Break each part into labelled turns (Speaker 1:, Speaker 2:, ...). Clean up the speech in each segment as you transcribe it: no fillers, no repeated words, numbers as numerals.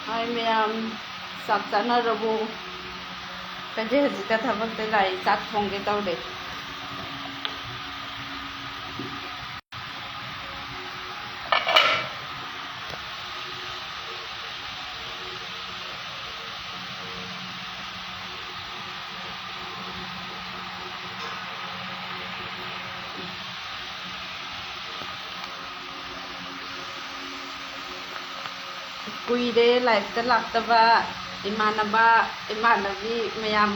Speaker 1: Hai ma'am, sak chanarabu. Kaje hajika thabak lai sak thongge tawde. Kuide life ta laktaba imanaba imanabi mayam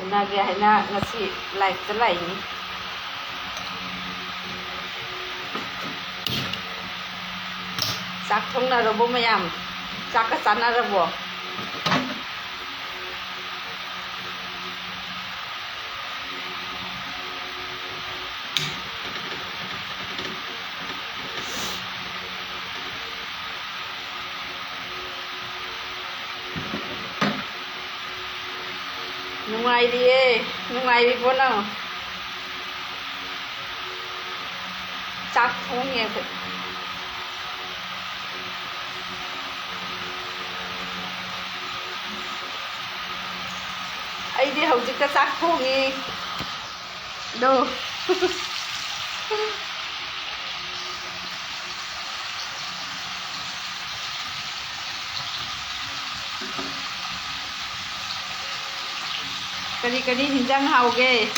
Speaker 1: unagi haina ngasi life ta laini sak thongna rabo mayam sak ka sana rabo nungai po na sak thongye aidi hojika sak thongi do kari hinjang hauge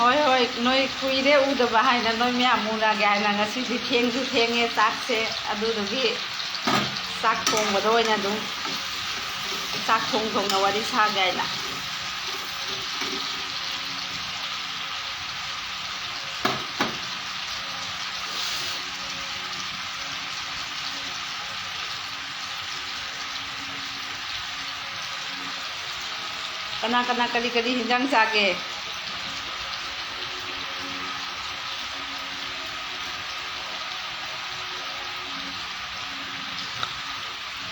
Speaker 1: hoi noi kuide udaba haina noi myam munage haina ngasi di thengju thenge chakse adudugi sak thongba doina dum sak thong na wari sa gaina kana kali hinjang sake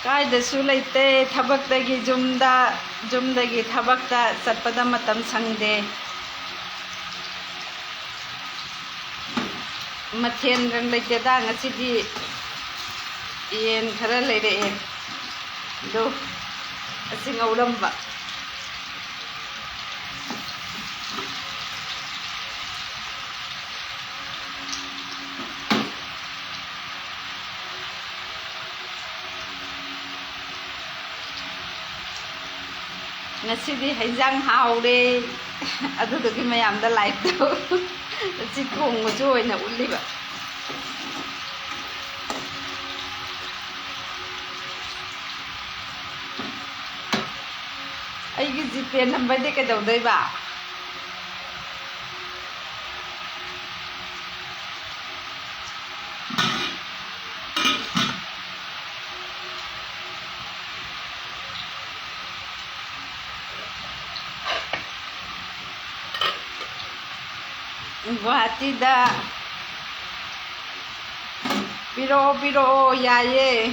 Speaker 1: kaidashu leite thabakdagi jumdagi thabakta chatpada matam sangde mathen rang leite da ngasidi yen khara leire do asing aulamba ngasidi hinjang haude adudugi mayamda live do chi thongbo jo oina uliba aigi gp number de kadawdai ba Guwahati da piro yaye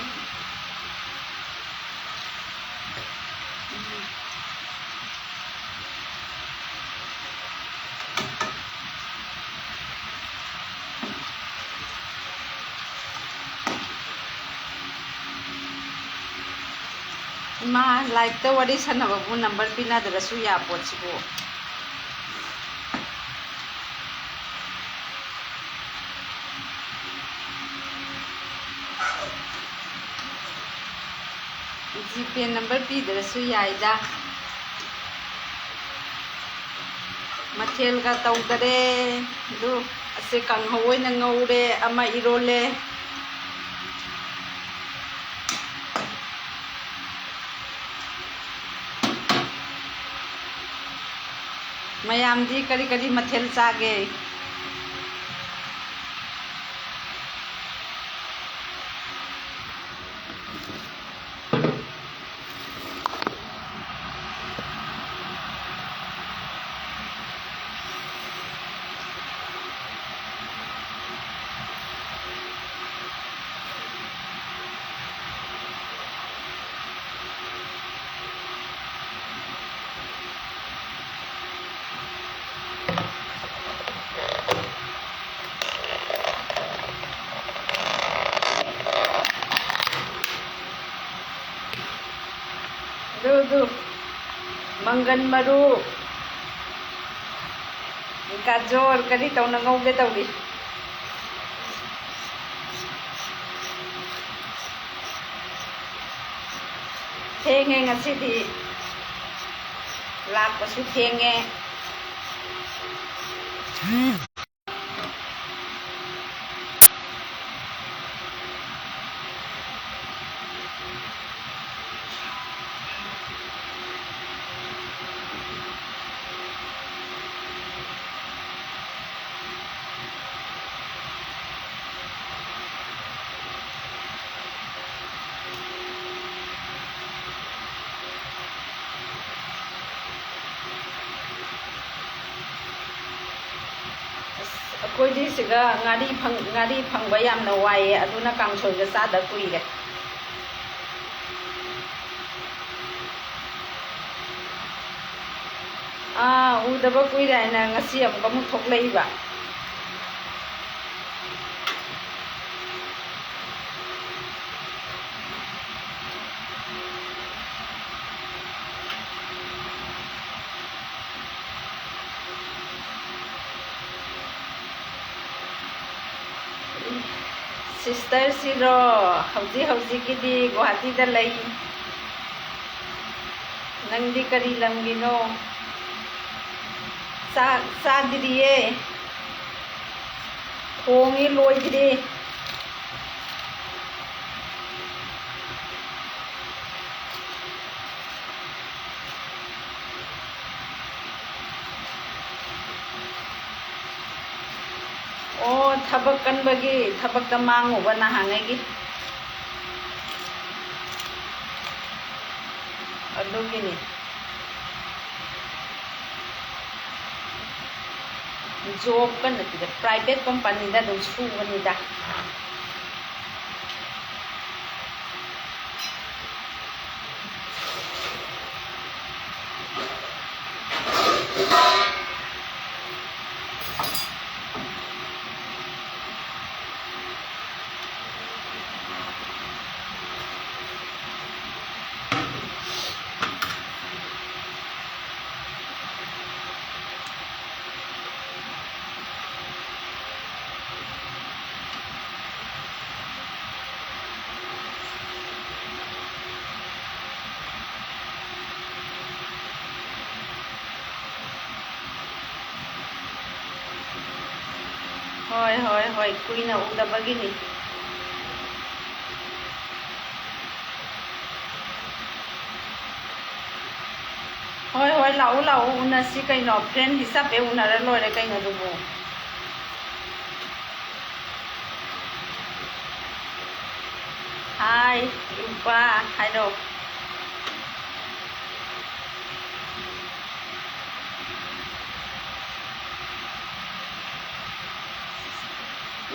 Speaker 1: ma like the wari sanaba bu number pina darasu ya pochibo GP number pidarasu yaida mathel ga tawdare du ase kanghoi na ngaure ama irole mayamdi kari mathel chage Manggan maru gajor kari tawna ngauge tawri thenge ngasidi lakpasu thenge Koidi siga ngari phangba yamna waye aduna kangsoi ga sada kuire udaba kuire na ngasi amka mu thoklaiba Sister siro hauji kidi Guwahati da lai nangdi kari lamgino sa diriye thongi loidri Thabak kan bagi thabak tamango ba na hangagi adugini job kan the private company da dum su gani da Hoi kuina uda bagini hoi lau una si kaino friend hisap e unara lore kaino dubu Hi Upa hi do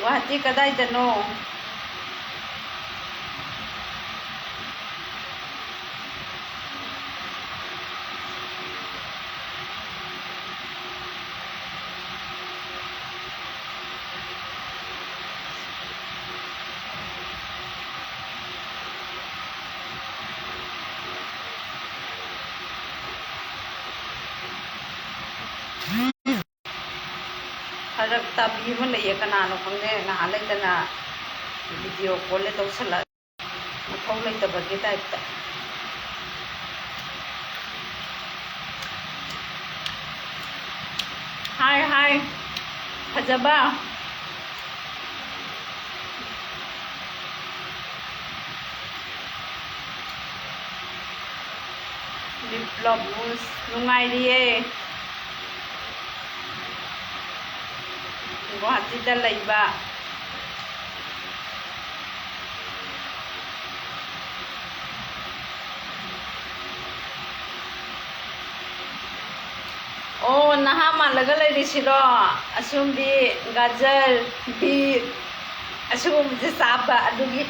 Speaker 1: Guwahati kadai dano Harak tabi mo laiya kanano kangge nahalay ka na video call ito sala matawlay tabagi type ta Hi Pajaba Develop mus nungay diye Guwahati da laiba nahama laga lairisido asumbi gajar beet asum je saba adugi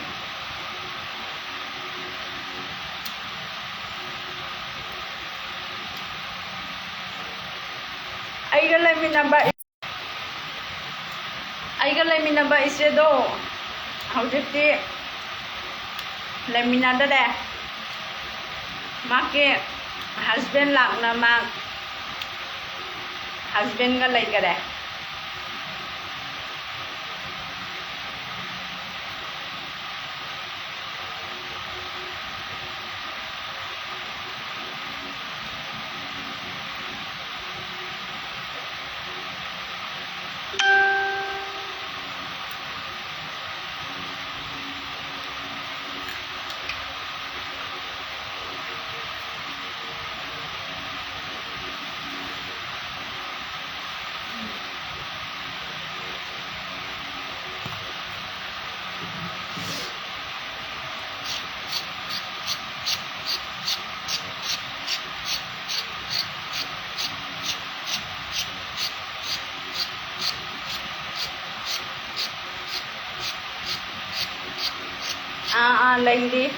Speaker 1: aiga laiminaba isedo haujikti laiminada de make husband lakna ma husband ga laigare lady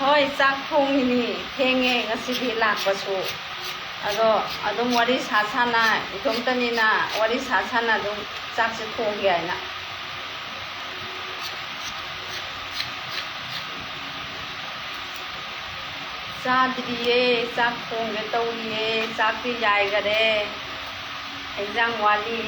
Speaker 1: hoi chak thong ni thenge ngasidi lakpasu ado adum wari sasana itomtani na wari sasana dum chak se thong ge na sadriye chak thong ge tawliye chak ti jai gare exam wali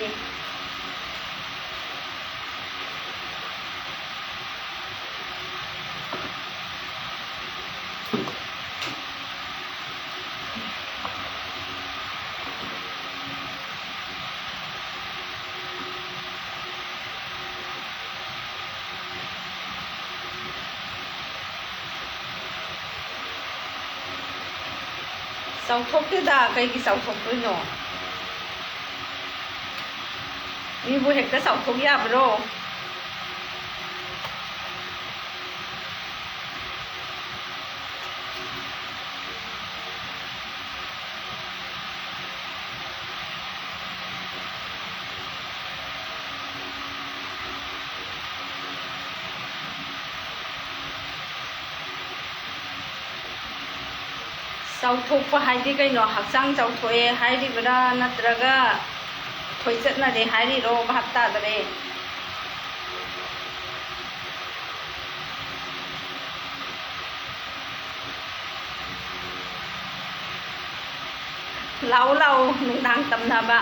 Speaker 1: sauthokda kai ki sauthokno mi bu hekta sauthok ya bro sauthokpa haidi kaino hakchang chauthoi hairibra natraga thoichatna de hairi ro bhatta dare lau lau nungdang tamnaba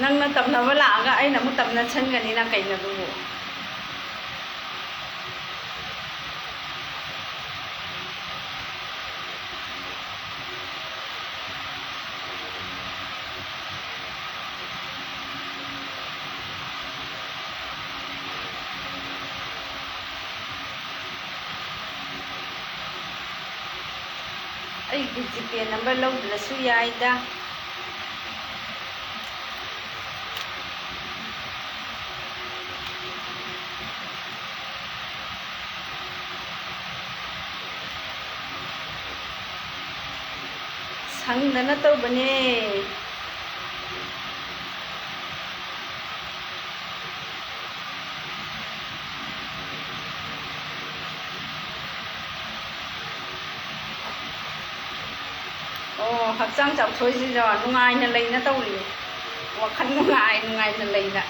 Speaker 1: nangna tamnaba laaga aina mu tamna changani na kaina du ai GPay number lawdrasu yaida sangdana tawbane hakchang chauthoi ji jo nungai na leina tawri wakhan nungai na leina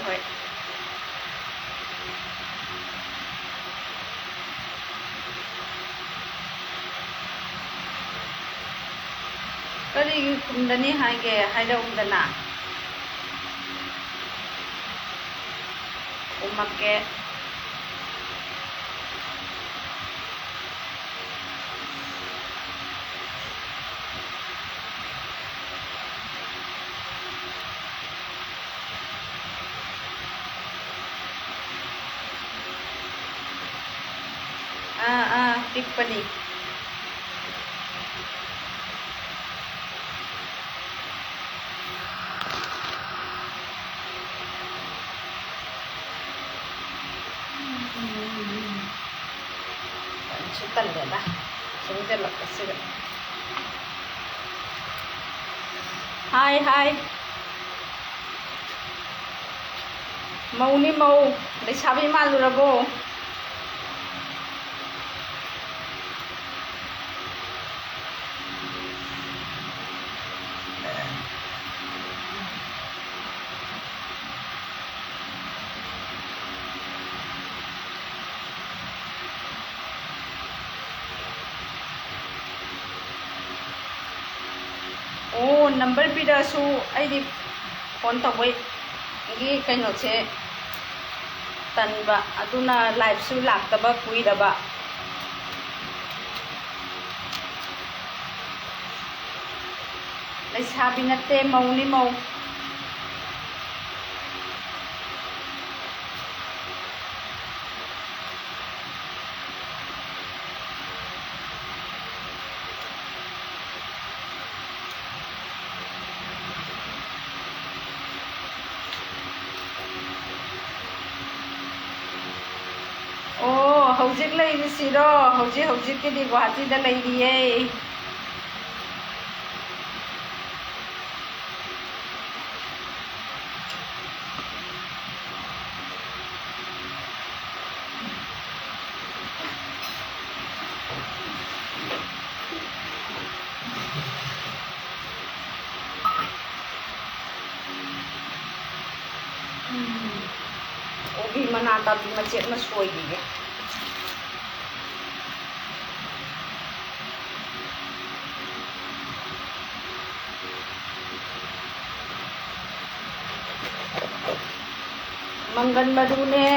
Speaker 1: hoi kari kumdani haige haida umdana umakke ꯄꯤꯛꯄꯅꯤ ꯇꯜꯂꯦꯗ ꯁꯤꯡꯖꯜꯂꯛꯄꯁꯤꯗ ꯍꯥꯏ ꯍꯥꯏ ꯃꯧꯅꯤ ꯃꯧ ꯂꯩꯁꯥꯕꯤ ꯃꯥꯜꯂꯨꯔꯕꯣ ꯑꯣ number ꯄꯤꯔꯛꯑꯁꯨ ꯑꯩꯗꯤ phone ꯇꯧꯕꯒꯤ ꯀꯩꯅꯣꯁꯦ ꯇꯟꯕ ꯑꯗꯨꯅ ꯂꯥꯏꯚꯁꯨ ꯂꯥꯛꯇꯕ ꯀꯨꯏꯔꯕ ꯂꯩꯁꯥꯕꯤ ꯅꯠꯇꯦ ꯃꯧꯅꯤ ꯃꯧ ꯑꯣ ꯍꯧꯖꯤꯛ ꯂꯩꯔꯤꯁꯤꯔꯣ ꯍꯧꯖꯤꯛꯀꯤꯗꯤ ꯒꯨꯋꯥꯍꯥꯇꯤꯗ ꯂꯩꯔꯤꯌꯦ ꯀꯣꯕꯤ ꯃꯅꯥ ꯇꯥꯕꯤ ꯃꯆꯦꯠ ꯑꯃ ꯁꯣꯏꯈꯤꯒꯦ ꯃꯪꯒꯟ ꯃꯔꯨꯅꯦ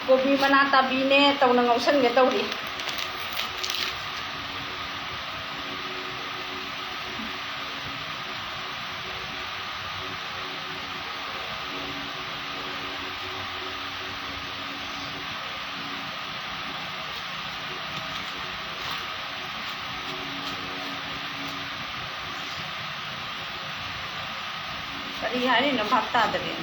Speaker 1: ꯀꯣꯕꯤ ꯃꯅꯥ ꯇꯥꯕꯤꯅꯦ ꯇꯧꯅ ꯉꯧꯁꯟꯒꯦ ꯇꯧꯔꯤ ꯀꯔꯤ ꯍꯥꯏꯔꯤꯅꯣ ꯚꯥꯞ ꯇꯥꯗꯔꯦ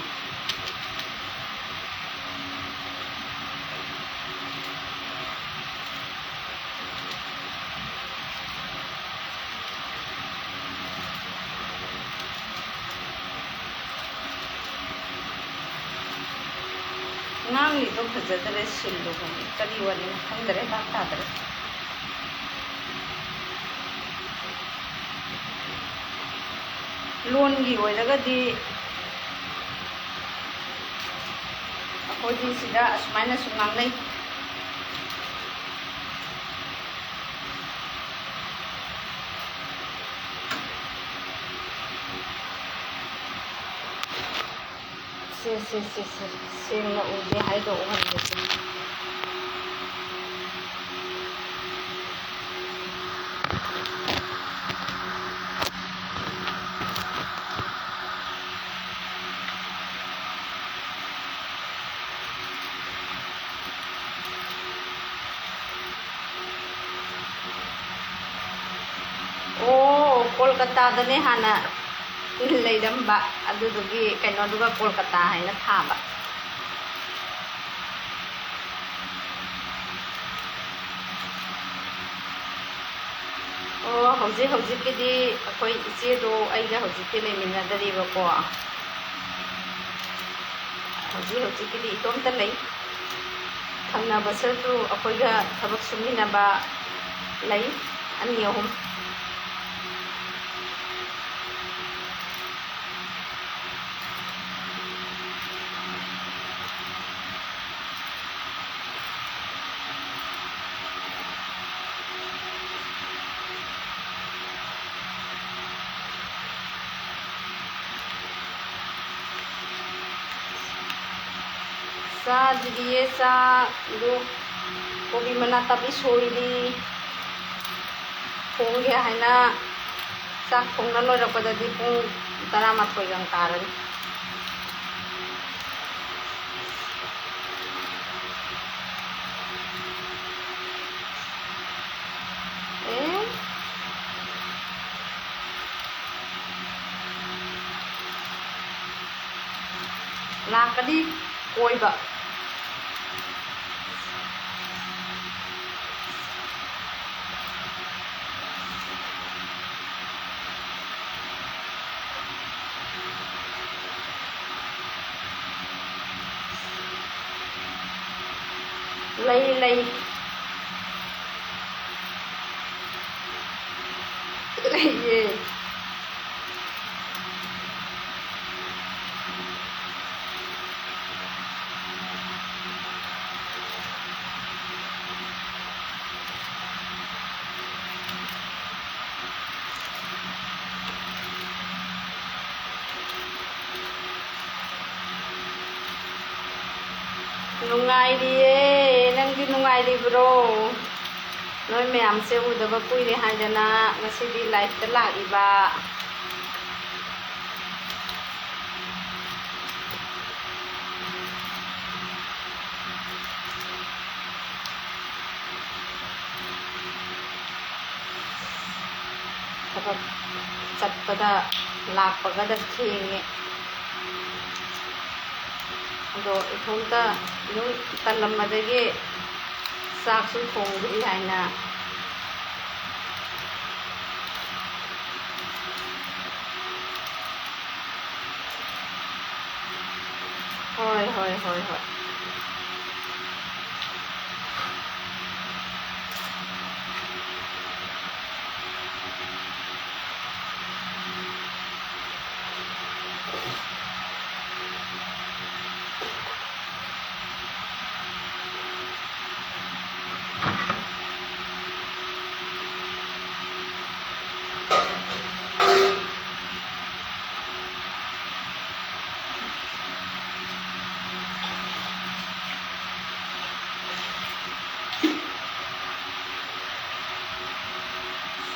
Speaker 1: ꯉꯥꯡꯂꯤꯗꯣ ꯐꯖꯗꯔꯦ ꯁꯤꯜꯂꯨ ꯀꯔꯤ ꯋꯥꯔꯤꯅꯣ ꯈꯪꯗꯔꯦ ꯚꯥꯞ ꯇꯥꯗꯔꯦ ꯂꯣꯟꯒꯤ ꯑꯣꯏꯔꯒꯗꯤ ꯑꯩꯈꯣꯏꯗꯤ ꯁꯤꯗ ꯑꯁꯨꯃꯥꯏꯅꯁꯨ ꯉꯥꯡꯅꯩ ꯁꯦꯡꯅ ꯎꯗꯦ ꯍꯥꯏꯗꯣꯛꯎ ꯍꯟꯗꯛꯁꯦ ꯑꯣ ꯀꯣꯜꯀꯇꯥꯗꯅꯦ ꯍꯥꯟꯅ ꯂꯩꯔꯝꯕ ꯑꯗꯨꯗꯨꯒꯤ ꯀꯩꯅꯣꯗꯨꯒ ꯀꯣꯜꯀꯇꯥ ꯍꯥꯏꯅ ꯊꯥꯕ ꯑꯣ ꯍꯧꯖꯤꯛꯀꯤꯗꯤ ꯑꯩꯈꯣꯏ ꯏꯆꯦꯗꯣ ꯑꯩꯒ ꯍꯧꯖꯤꯛꯇꯤ ꯂꯩꯃꯤꯟꯅꯗꯔꯤꯕꯀꯣ ꯍꯧꯖꯤꯛꯀꯤꯗꯤ ꯏꯇꯣꯝꯇ ꯂꯩ ꯊꯪꯅꯕꯁꯨ ꯑꯩꯈꯣꯏꯒ ꯊꯕꯛ ꯁꯨꯃꯤꯟꯅꯕ ꯂꯩ ꯑꯅꯤ ꯑꯍꯨꯝ ꯆꯥꯗ꯭ꯔꯤꯌꯦ ꯆꯥꯛꯗꯣ ꯀꯣꯕꯤ ꯃꯅꯥ ꯇꯥꯕꯤ ꯁꯣꯏꯔꯤ ꯊꯣꯡꯒꯦ ꯍꯥꯏꯅ ꯆꯥꯛ ꯊꯣꯡꯅ ꯂꯣꯏꯔꯛꯄꯗꯗꯤ ꯄꯨꯡ 11 ꯇꯥꯔꯅꯤ ꯂꯥꯛꯀꯅꯤ ꯀꯣꯏꯕ lây lây lây gì nungairiye nangdi nungairibro noi mayam se udaba kuire haidana ngasidi live ta lagiba thaba chatpada lakpaga da thenge do ithonta nu talammadagi saksu thongri haina hoi hoi hoi hoi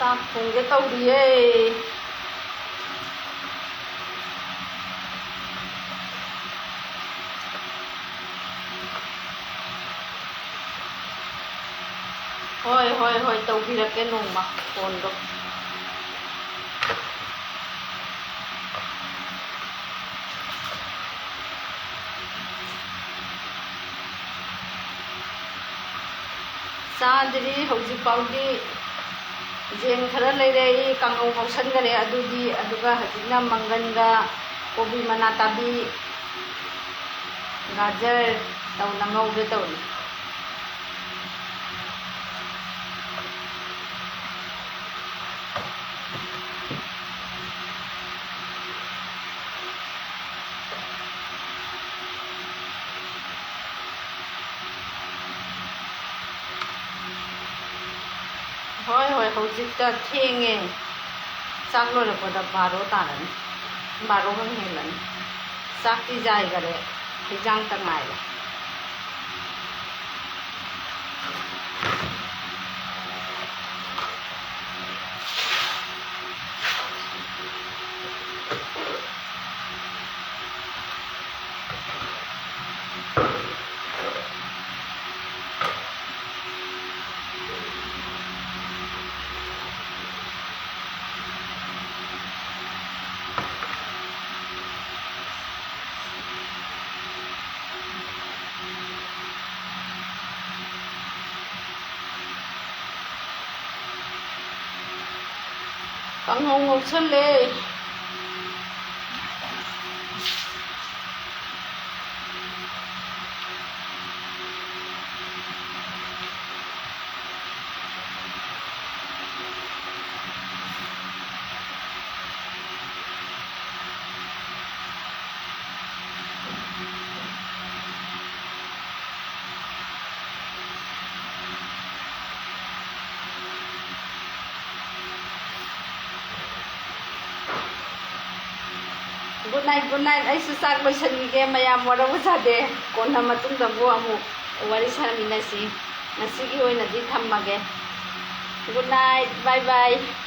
Speaker 1: sak thongge tawriye hoi hoi hoi tawbirake nongma phone do sadri hojik paudi jen khara leire kangau ngausan gare adudi aduga hajina manganga kobi mana tabi gajar tau nangau de tau hoi hoi hojikta thenge sak lo la pada 12 tarani 12 hang helan sak ti jai gare hijang ta ngai la kangau ngausan le good night ai su sak loisanige mayam wara wajade konna matung da bo amu wari saminasi nasigi oina di thammage good night bye bye